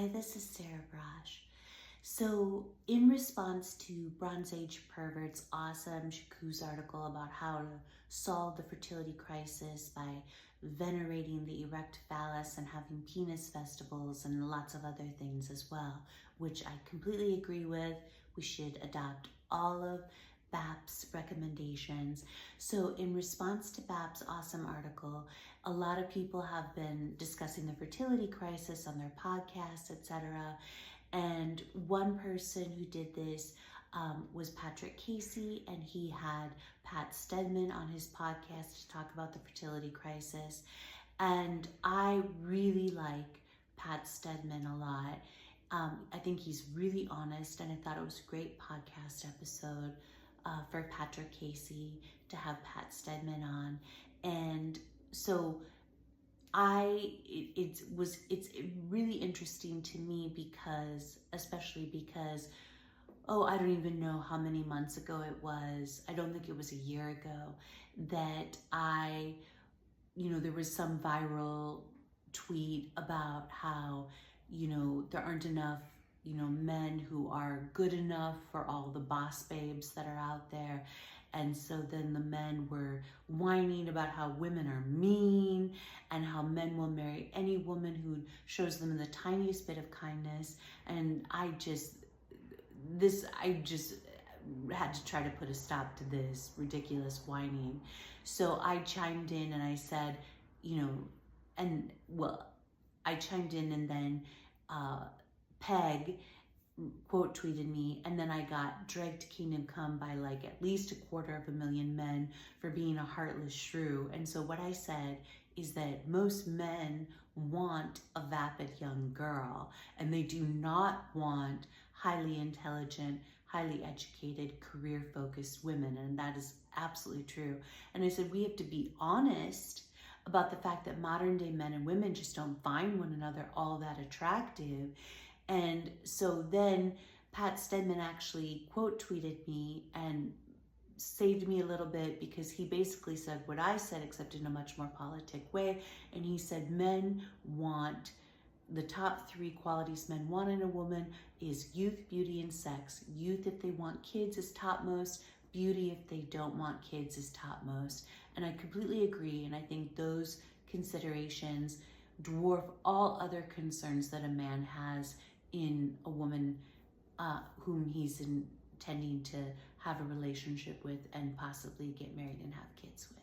Hi, this is Sarah Brosh. So, in response to Bronze Age Pervert's awesome Shiku's article about how to solve the fertility crisis by venerating the erect phallus and having penis festivals and lots of other things as well, which I completely agree with. We should adopt all of BAP's recommendations. So in response to BAP's awesome article, a lot of people have been discussing the fertility crisis on their podcasts, etc. And one person who did this was Patrick Casey, and he had Pat Stedman on his podcast to talk about the fertility crisis. And I really like Pat Stedman a lot. I think he's really honest, and I thought it was a great podcast episode for Patrick Casey to have Pat Stedman on. And so it's really interesting to me especially because, I don't even know how many months ago it was. I don't think it was a year ago that there was some viral tweet about how, there aren't enough, men who are good enough for all the boss babes that are out there. And so then the men were whining about how women are mean and how men will marry any woman who shows them the tiniest bit of kindness. And I just had to try to put a stop to this ridiculous whining. So I chimed in and I said, I chimed in, and then Peg quote tweeted me, and then I got dragged to kingdom come by like at least 250,000 men for being a heartless shrew. And so what I said is that most men want a vapid young girl, and they do not want highly intelligent, highly educated, career-focused women, and that is absolutely true. And I said we have to be honest about the fact that modern day men and women just don't find one another all that attractive. And so then Pat Stedman actually quote tweeted me and saved me a little bit, because he basically said what I said, except in a much more politic way. And he said men want, the top 3 qualities men want in a woman is youth, beauty, and sex. Youth if they want kids is topmost. Beauty if they don't want kids is topmost. And I completely agree, and I think those considerations dwarf all other concerns that a man has in a woman whom he's intending to have a relationship with and possibly get married and have kids with.